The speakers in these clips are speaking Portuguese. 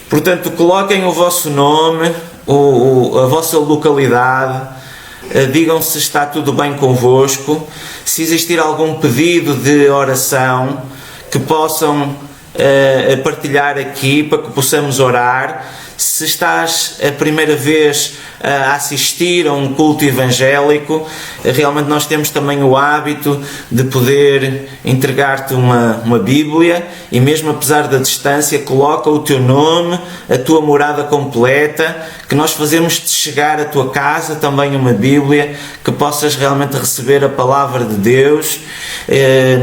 Portanto, coloquem o vosso nome, a vossa localidade, digam se está tudo bem convosco, se existir algum pedido de oração que possam partilhar aqui para que possamos orar. Se estás a primeira vez a assistir a um culto evangélico, realmente nós temos também o hábito de poder entregar-te uma Bíblia, e mesmo apesar da distância, coloca o teu nome, a tua morada completa, que nós fazemos-te chegar à tua casa também uma Bíblia, que possas realmente receber a palavra de Deus.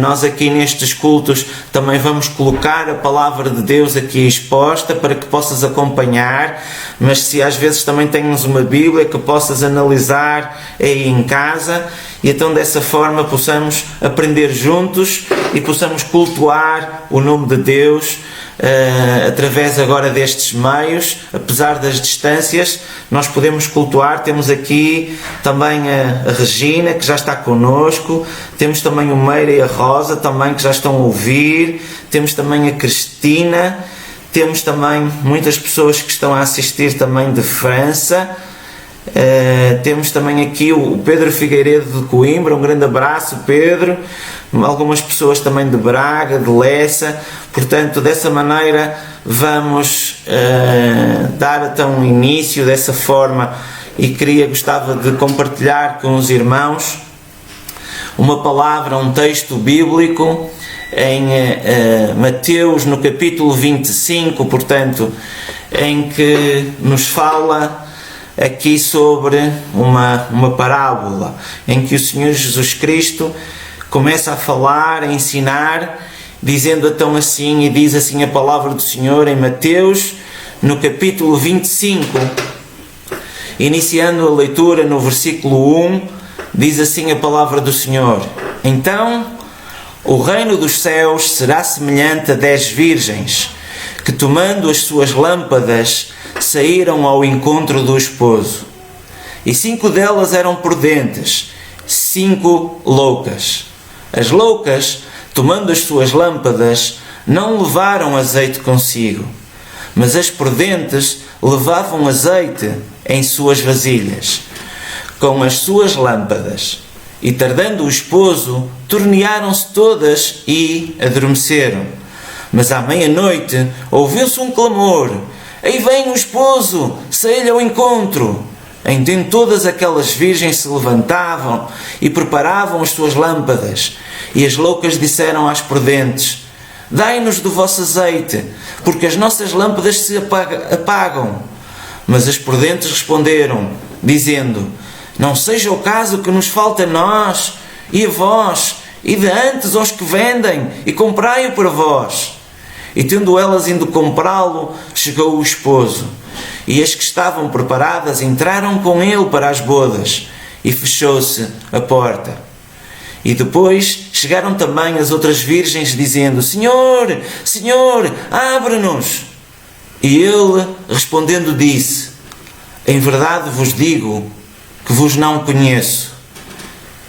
Nós aqui nestes cultos também vamos colocar a palavra de Deus aqui exposta para que possas acompanhar, mas se às vezes também tens uma Bíblia que possas analisar aí em casa, e então dessa forma possamos aprender juntos e possamos cultuar o nome de Deus através agora destes meios. Apesar das distâncias, nós podemos cultuar. Temos aqui também a Regina, que já está connosco, temos também o Meira e a Rosa também, que já estão a ouvir, temos também a Cristina, temos também muitas pessoas que estão a assistir também de França. Temos também aqui o Pedro Figueiredo de Coimbra, um grande abraço, Pedro. Algumas pessoas também de Braga, de Lessa. Portanto, dessa maneira vamos dar então início dessa forma, e gostava de compartilhar com os irmãos uma palavra, um texto bíblico em Mateus, no capítulo 25, portanto, em que nos fala aqui sobre uma parábola, em que o Senhor Jesus Cristo começa a falar, a ensinar, dizendo então assim, e diz assim a palavra do Senhor em Mateus, no capítulo 25, iniciando a leitura no versículo 1, diz assim a palavra do Senhor: Então, o reino dos céus será semelhante a 10 virgens, que tomando as suas lâmpadas, saíram ao encontro do esposo. E 5 delas eram prudentes, 5 loucas. As loucas, tomando as suas lâmpadas, não levaram azeite consigo, mas as prudentes levavam azeite em suas vasilhas, com as suas lâmpadas. E tardando o esposo, tornearam-se todas e adormeceram. Mas à meia-noite ouviu-se um clamor: Aí vem o esposo, saí-lhe ao encontro. Então todas aquelas virgens se levantavam e preparavam as suas lâmpadas. E as loucas disseram às prudentes: Dai-nos do vosso azeite, porque as nossas lâmpadas se apagam. Mas as prudentes responderam, dizendo: Não seja o caso que nos falte a nós e a vós, e de antes aos que vendem, e comprai-o para vós. E tendo elas indo comprá-lo, chegou o esposo. E as que estavam preparadas entraram com ele para as bodas, e fechou-se a porta. E depois chegaram também as outras virgens, dizendo: Senhor, Senhor, abre-nos. E ele, respondendo, disse: Em verdade vos digo que vos não conheço.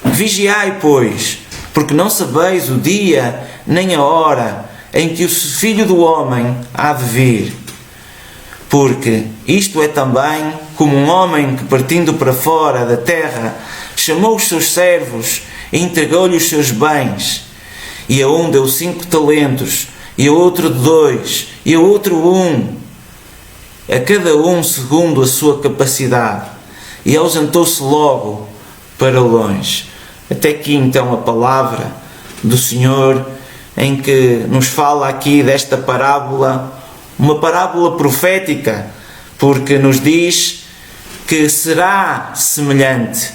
Vigiai, pois, porque não sabeis o dia nem a hora em que o Filho do Homem há de vir. Porque isto é também como um homem que, partindo para fora da terra, chamou os seus servos e entregou-lhe os seus bens. E a um deu 5 talentos, e a outro 2, e a outro 1, a cada um segundo a sua capacidade. E ausentou-se logo para longe. Até aqui então a palavra do Senhor, em que nos fala aqui desta parábola, uma parábola profética, porque nos diz que será semelhante,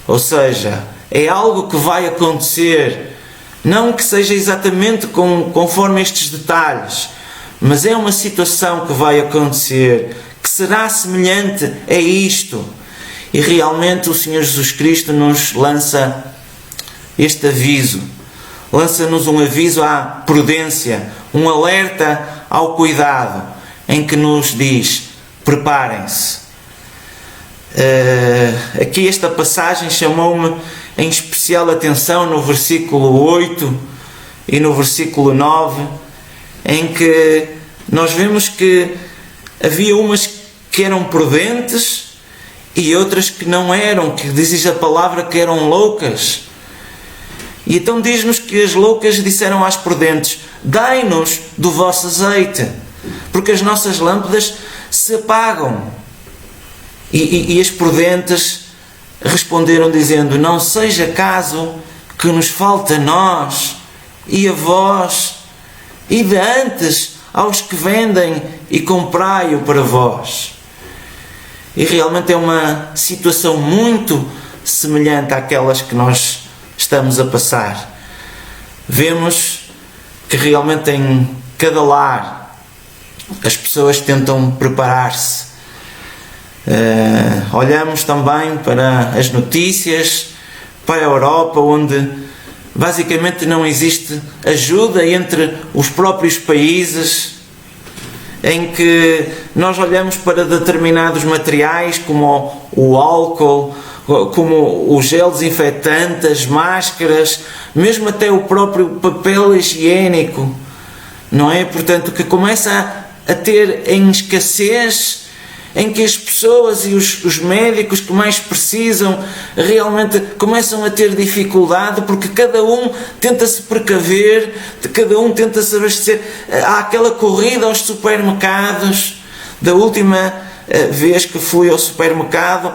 ou seja, é algo que vai acontecer, não que seja exatamente conforme estes detalhes, mas é uma situação que vai acontecer, que será semelhante a isto. E realmente o Senhor Jesus Cristo nos lança este aviso, lança-nos um aviso à prudência, um alerta ao cuidado, em que nos diz: preparem-se. Aqui esta passagem chamou-me em especial atenção no versículo 8 e no versículo 9, em que nós vemos que havia umas que eram prudentes e outras que não eram, que diz a palavra que eram loucas. E então diz-nos que as loucas disseram às prudentes: dai-nos do vosso azeite, porque as nossas lâmpadas se apagam. E as prudentes responderam dizendo: não seja caso que nos falte a nós e a vós, e de antes aos que vendem e comprai-o para vós. E realmente é uma situação muito semelhante àquelas que nós estamos a passar. Vemos que realmente em cada lar as pessoas tentam preparar-se. Olhamos também para as notícias, para a Europa, onde basicamente não existe ajuda entre os próprios países, em que nós olhamos para determinados materiais como o álcool, como o gel desinfetante, as máscaras, mesmo até o próprio papel higiênico, não é? Portanto, que começa a ter em escassez, em que as pessoas e os médicos que mais precisam realmente começam a ter dificuldade, porque cada um tenta se precaver, cada um tenta se abastecer. Há aquela corrida aos supermercados. Da última vez que fui ao supermercado,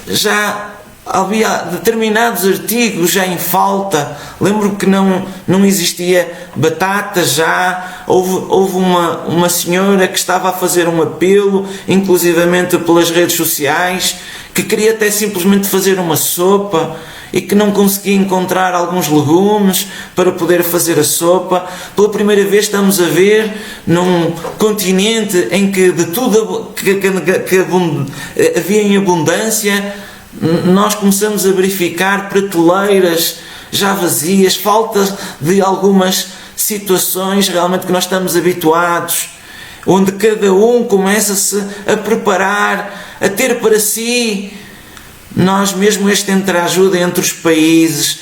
já havia determinados artigos já em falta. Lembro que não existia batata já. Houve uma senhora que estava a fazer um apelo, inclusivamente pelas redes sociais, que queria até simplesmente fazer uma sopa e que não conseguia encontrar alguns legumes para poder fazer a sopa. Pela primeira vez estamos a ver num continente em que de tudo que havia em abundância, nós começamos a verificar prateleiras já vazias, falta de algumas situações realmente que nós estamos habituados, onde cada um começa-se a preparar, a ter para si. Nós mesmo este entreajuda entre os países,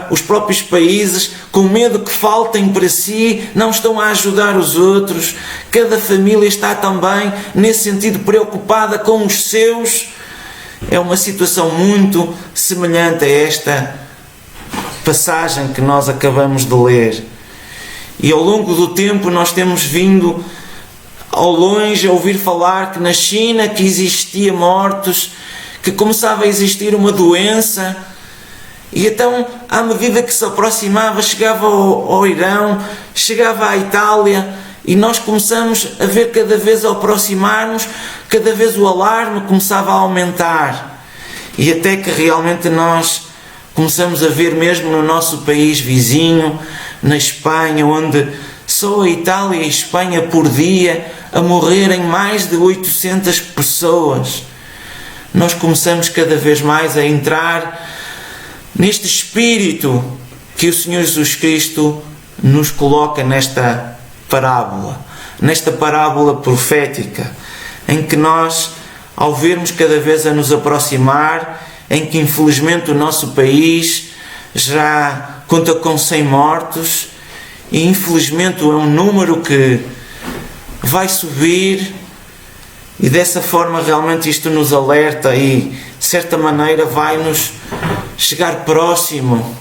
os próprios países, com medo que faltem para si, não estão a ajudar os outros. Cada família está também, nesse sentido, preocupada com os seus. É uma situação muito semelhante a esta passagem que nós acabamos de ler. E ao longo do tempo nós temos vindo ao longe a ouvir falar que na China que existia mortos, que começava a existir uma doença, e então à medida que se aproximava, chegava ao Irão, chegava à Itália, e nós começamos a ver cada vez ao aproximar-nos, cada vez o alarme começava a aumentar, e até que realmente nós começamos a ver mesmo no nosso país vizinho, na Espanha, onde só a Itália e a Espanha por dia a morrerem mais de 800 pessoas. Nós começamos cada vez mais a entrar neste espírito que o Senhor Jesus Cristo nos coloca nesta parábola profética, em que nós, ao vermos cada vez a nos aproximar, em que infelizmente o nosso país já conta com 100 mortos, e infelizmente é um número que vai subir, e dessa forma realmente isto nos alerta e de certa maneira vai-nos chegar próximo.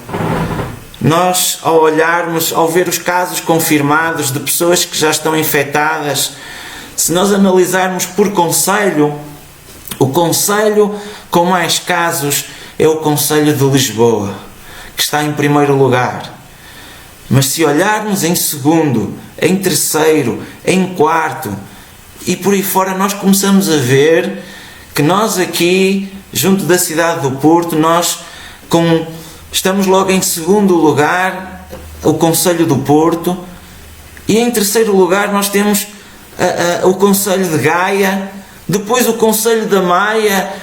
Nós, ao olharmos, ao ver os casos confirmados de pessoas que já estão infectadas, se nós analisarmos por concelho, o concelho com mais casos é o concelho de Lisboa, que está em primeiro lugar. Mas se olharmos em segundo, em terceiro, em quarto e por aí fora, nós começamos a ver que nós aqui, junto da cidade do Porto, estamos logo em segundo lugar, o concelho do Porto, e em terceiro lugar nós temos o concelho de Gaia, depois o concelho da Maia,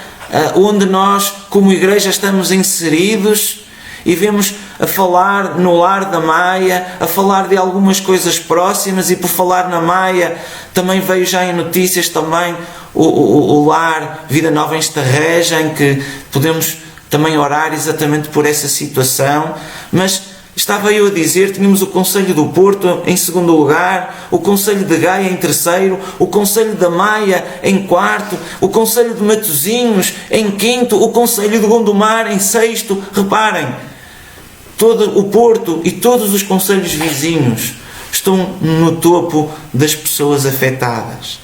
onde nós como igreja estamos inseridos, e vemos a falar no lar da Maia, a falar de algumas coisas próximas, e por falar na Maia também veio já em notícias também o lar Vida Nova em Estarreja, em que podemos também orar exatamente por essa situação. Mas Estava eu a dizer, tínhamos o Concelho do Porto em segundo lugar, o Concelho de Gaia em terceiro, o Concelho da Maia em quarto, o Concelho de Matosinhos em quinto, o Concelho de Gondomar em sexto. Reparem, todo o Porto e todos os concelhos vizinhos estão no topo das pessoas afetadas.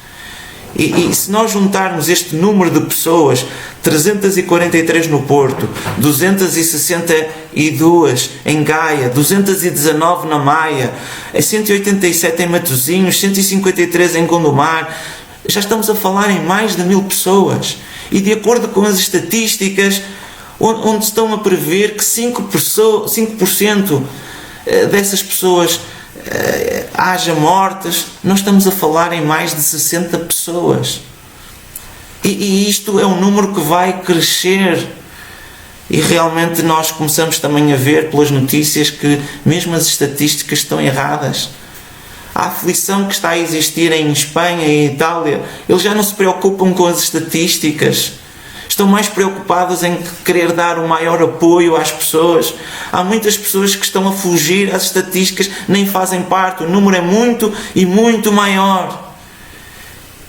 E se nós juntarmos este número de pessoas, 343 no Porto, 262 em Gaia, 219 na Maia, 187 em Matosinhos, 153 em Gondomar, já estamos a falar em mais de 1000 pessoas. E de acordo com as estatísticas, onde estão a prever que 5% dessas pessoas haja mortes, nós estamos a falar em mais de 60 pessoas. E isto é um número que vai crescer. E realmente nós começamos também a ver pelas notícias que mesmo as estatísticas estão erradas. A aflição que está a existir em Espanha e em Itália, eles já não se preocupam com as estatísticas. Estão mais preocupados em querer dar um maior apoio às pessoas. Há muitas pessoas que estão a fugir às estatísticas, nem fazem parte. O número é muito e muito maior.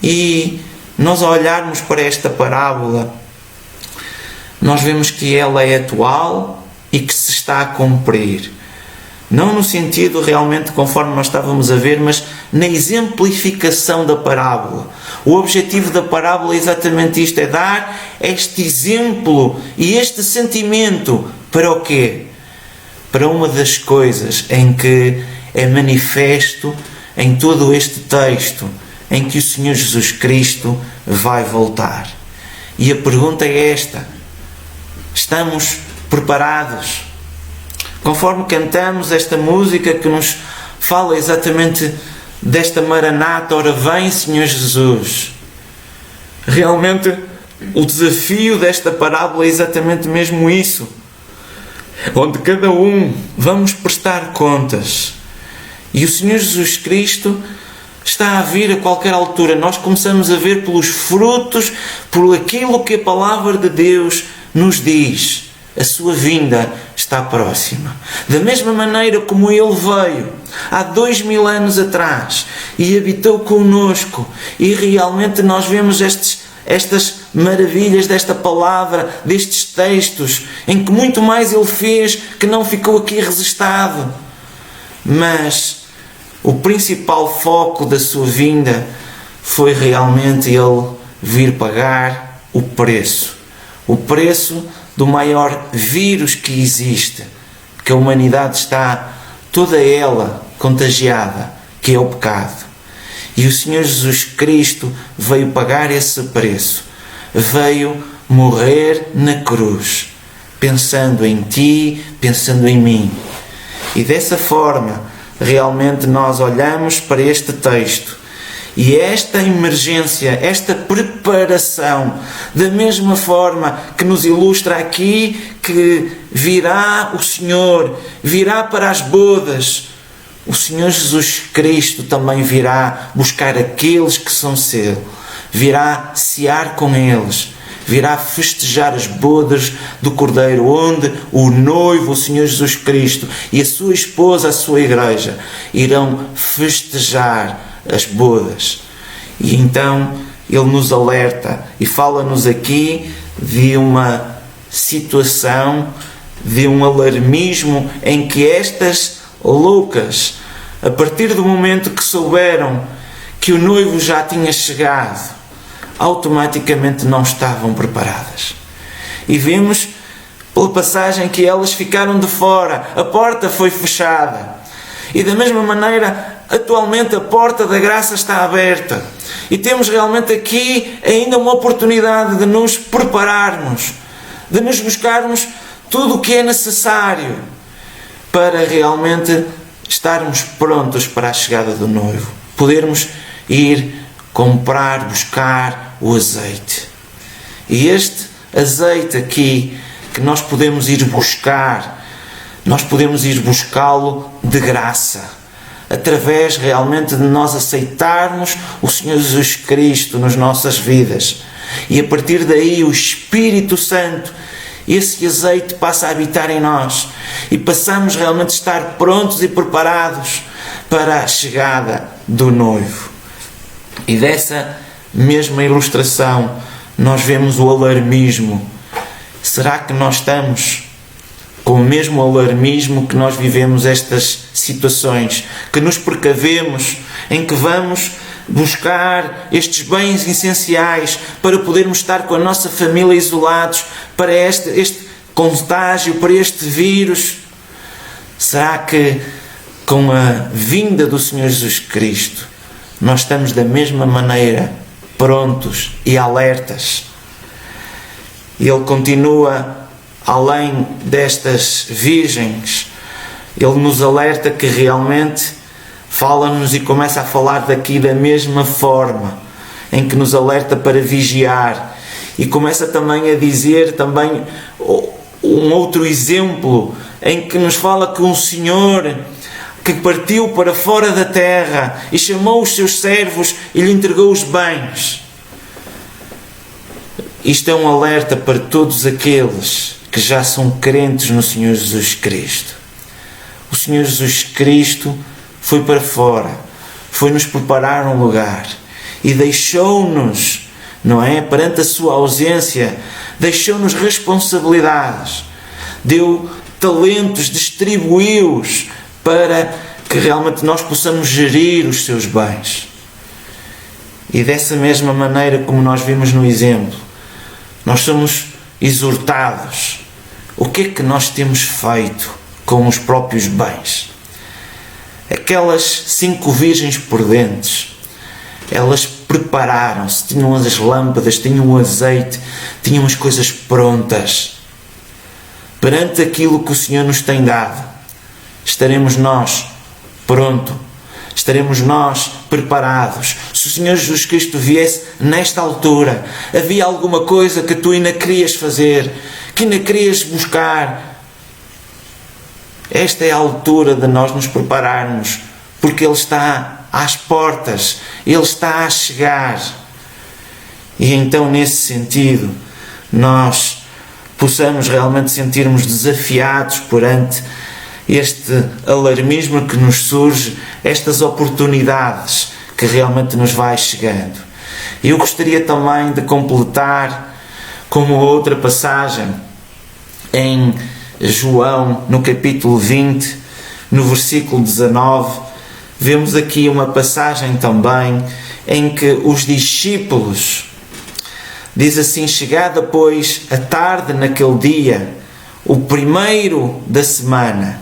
E nós, ao olharmos para esta parábola, nós vemos que ela é atual e que se está a cumprir. Não no sentido realmente conforme nós estávamos a ver, mas na exemplificação da parábola. O objetivo da parábola é exatamente isto, é dar este exemplo e este sentimento para o quê? Para uma das coisas em que é manifesto em todo este texto, em que o Senhor Jesus Cristo vai voltar. E a pergunta é esta: estamos preparados? Conforme cantamos esta música que nos fala exatamente desta Maranata, ora vem Senhor Jesus. Realmente o desafio desta parábola é exatamente mesmo isso, onde cada um vamos prestar contas. E o Senhor Jesus Cristo está a vir a qualquer altura. Nós começamos a ver pelos frutos, por aquilo que a palavra de Deus nos diz. A sua vinda está próxima. Da mesma maneira como Ele veio há 2000 anos atrás e habitou conosco, e realmente nós vemos estas maravilhas desta palavra, destes textos, em que muito mais Ele fez, que não ficou aqui registado. Mas o principal foco da sua vinda foi realmente Ele vir pagar o preço do maior vírus que existe, que a humanidade está toda ela contagiada, que é o pecado. E o Senhor Jesus Cristo veio pagar esse preço, veio morrer na cruz, pensando em ti, pensando em mim. E dessa forma, realmente nós olhamos para este texto, e esta emergência, esta preparação, da mesma forma que nos ilustra aqui que virá o Senhor, virá para as bodas, o Senhor Jesus Cristo também virá buscar aqueles que são seus, virá cear com eles, virá festejar as bodas do Cordeiro, onde o noivo, o Senhor Jesus Cristo, e a sua esposa, a sua igreja, irão festejar as bodas. E então Ele nos alerta e fala-nos aqui de uma situação, de um alarmismo em que estas loucas, a partir do momento que souberam que o noivo já tinha chegado, automaticamente não estavam preparadas. E vimos pela passagem que elas ficaram de fora, a porta foi fechada. E da mesma maneira, atualmente a porta da graça está aberta. E temos realmente aqui ainda uma oportunidade de nos prepararmos, de nos buscarmos tudo o que é necessário para realmente estarmos prontos para a chegada do noivo. Podermos ir comprar, buscar o azeite. E este azeite aqui que nós podemos ir buscar, nós podemos ir buscá-lo de graça, através realmente de nós aceitarmos o Senhor Jesus Cristo nas nossas vidas. E a partir daí o Espírito Santo esse azeite passa a habitar em nós e passamos realmente a estar prontos e preparados para a chegada do noivo. E dessa mesma ilustração nós vemos o alarmismo. Será que nós estamos com o mesmo alarmismo que nós vivemos estas situações? Que nos precavemos, em que vamos buscar estes bens essenciais para podermos estar com a nossa família isolados para este contágio, para este vírus? Será que com a vinda do Senhor Jesus Cristo nós estamos da mesma maneira prontos e alertas? Ele continua, além destas virgens, ele nos alerta que realmente fala-nos e começa a falar daqui da mesma forma, em que nos alerta para vigiar, e começa também a dizer também um outro exemplo, em que nos fala que um Senhor que partiu para fora da terra e chamou os seus servos e lhe entregou os bens. Isto é um alerta para todos aqueles que já são crentes no Senhor Jesus Cristo. O Senhor Jesus Cristo foi para fora, foi-nos preparar um lugar e deixou-nos, não é? Perante a sua ausência, deixou-nos responsabilidades, deu talentos, distribuiu-os para que realmente nós possamos gerir os seus bens. E dessa mesma maneira como nós vimos no exemplo, nós somos exortados. O que é que nós temos feito com os próprios bens? Aquelas 5 virgens prudentes, elas prepararam-se, tinham as lâmpadas, tinham o azeite, tinham as coisas prontas. Perante aquilo que o Senhor nos tem dado, estaremos nós prontos? Estaremos nós preparados? Se o Senhor Jesus Cristo viesse nesta altura, havia alguma coisa que tu ainda querias fazer, que ainda querias buscar? Esta é a altura de nós nos prepararmos, porque Ele está às portas, Ele está a chegar. E então, nesse sentido, nós possamos realmente sentirmos desafiados perante este alarmismo que nos surge, estas oportunidades que realmente nos vai chegando. Eu gostaria também de completar com uma outra passagem em João, no capítulo 20, no versículo 19, vemos aqui uma passagem também em que os discípulos, diz assim: chegada pois a tarde naquele dia, o primeiro da semana,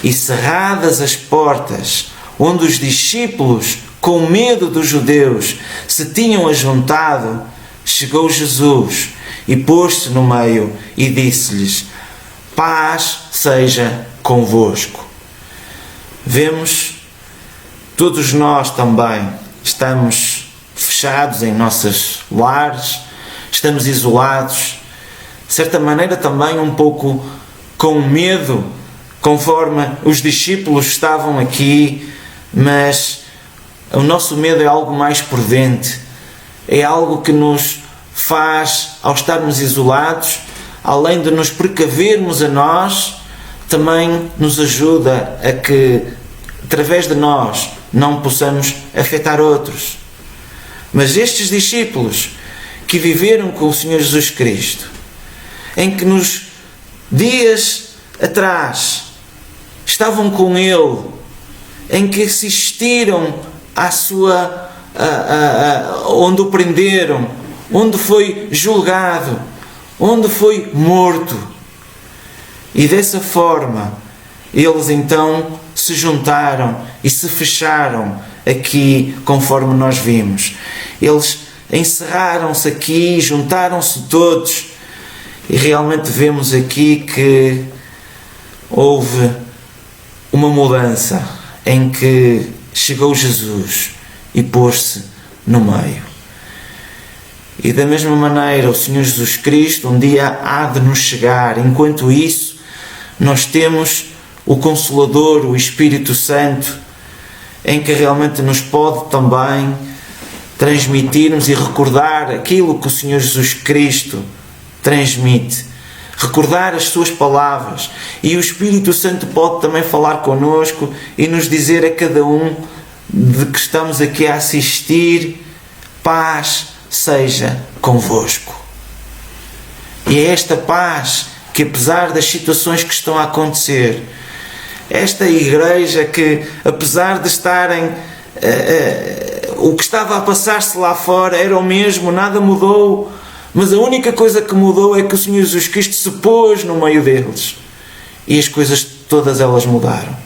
e cerradas as portas, onde os discípulos, com medo dos judeus, se tinham ajuntado, chegou Jesus e pôs-se no meio e disse-lhes: paz seja convosco. Vemos, todos nós também estamos fechados em nossos lares, estamos isolados, de certa maneira também um pouco com medo, conforme os discípulos estavam aqui, mas o nosso medo é algo mais prudente, é algo que nos faz, ao estarmos isolados, além de nos precavermos a nós, também nos ajuda a que, através de nós, não possamos afetar outros. Mas estes discípulos que viveram com o Senhor Jesus Cristo, em que nos dias atrás estavam com Ele, em que assistiram à sua, onde o prenderam, onde foi julgado, onde foi morto, e dessa forma eles então se juntaram e se fecharam aqui, conforme nós vimos. Eles encerraram-se aqui, juntaram-se todos, e realmente vemos aqui que houve uma mudança, em que chegou Jesus e pôs-se no meio. E da mesma maneira o Senhor Jesus Cristo um dia há de nos chegar. Enquanto isso, nós temos o Consolador, o Espírito Santo, em que realmente nos pode também transmitir-nos e recordar aquilo que o Senhor Jesus Cristo transmite. recordar as suas palavras, e o Espírito Santo pode também falar connosco e nos dizer a cada um de que estamos aqui a assistir: paz seja convosco. E é esta paz que, apesar das situações que estão a acontecer, esta igreja que, apesar de estarem o que estava a passar-se lá fora era o mesmo, nada mudou, mas a única coisa que mudou é que o Senhor Jesus Cristo se pôs no meio deles, e as coisas todas elas mudaram,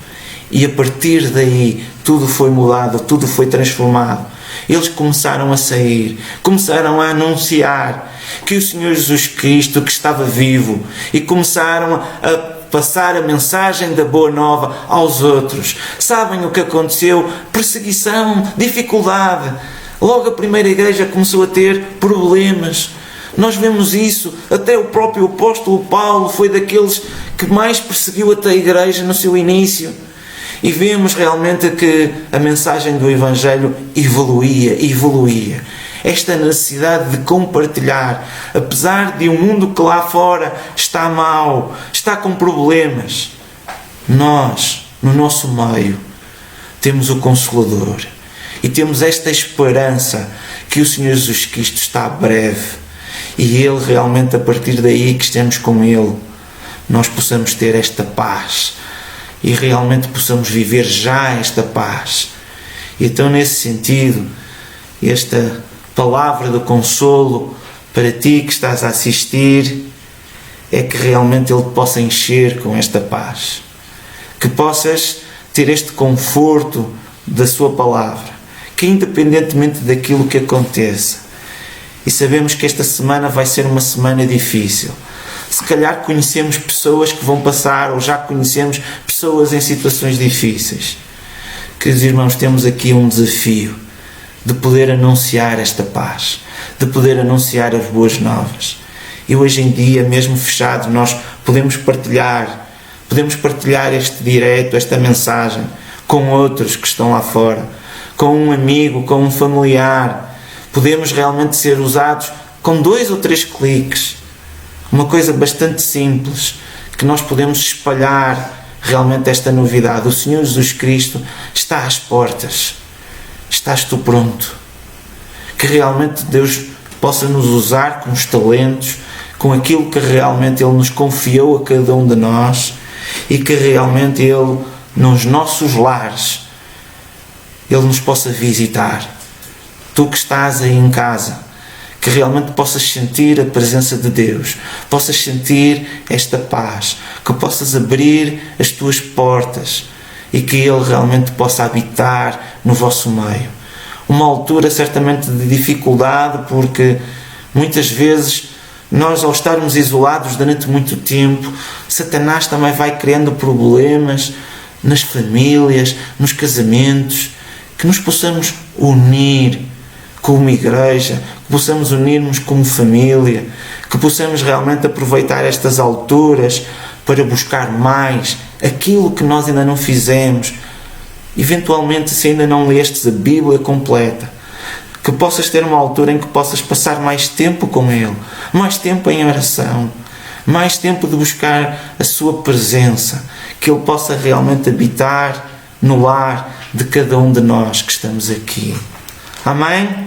e a partir daí tudo foi mudado, tudo foi transformado. Eles começaram a sair, começaram a anunciar que o Senhor Jesus Cristo que estava vivo, e começaram a passar a mensagem da boa nova aos outros. Sabem o que aconteceu? Perseguição, dificuldade. Logo a primeira igreja começou a ter problemas. Nós vemos isso, até o próprio apóstolo Paulo foi daqueles que mais perseguiu até a igreja no seu início. E vemos realmente que a mensagem do Evangelho evoluía. Esta necessidade de compartilhar, apesar de um mundo que lá fora está mau, está com problemas, nós, no nosso meio, temos o Consolador e temos esta esperança que o Senhor Jesus Cristo está breve, e Ele realmente, a partir daí que estemos com Ele, nós possamos ter esta paz e realmente possamos viver já esta paz. E então, nesse sentido, esta palavra do consolo para ti que estás a assistir é que realmente Ele te possa encher com esta paz, que possas ter este conforto da sua palavra, que independentemente daquilo que aconteça, e sabemos que esta semana vai ser uma semana difícil, se calhar conhecemos pessoas que vão passar, ou já conhecemos pessoas em situações difíceis. Queridos irmãos, temos aqui um desafio de poder anunciar esta paz, de poder anunciar as boas novas. E hoje em dia, mesmo fechado, nós podemos partilhar este direto, esta mensagem, com outros que estão lá fora, com um amigo, com um familiar. Podemos realmente ser usados com 2 ou 3 cliques. Uma coisa bastante simples, que nós podemos espalhar realmente esta novidade. O Senhor Jesus Cristo está às portas. Estás tu pronto? Que realmente Deus possa nos usar com os talentos, com aquilo que realmente Ele nos confiou a cada um de nós, e que realmente Ele, nos nossos lares, Ele nos possa visitar. Tu que estás aí em casa, que realmente possas sentir a presença de Deus, possas sentir esta paz, que possas abrir as tuas portas e que Ele realmente possa habitar no vosso meio. Uma altura certamente de dificuldade, porque muitas vezes nós, ao estarmos isolados durante muito tempo, Satanás também vai criando problemas nas famílias, nos casamentos. Que nos possamos unir como igreja, que possamos unirmos como família, que possamos realmente aproveitar estas alturas para buscar mais aquilo que nós ainda não fizemos. Eventualmente, se ainda não lestes a Bíblia completa, que possas ter uma altura em que possas passar mais tempo com Ele, mais tempo em oração, mais tempo de buscar a sua presença, que Ele possa realmente habitar no lar de cada um de nós que estamos aqui. Amém?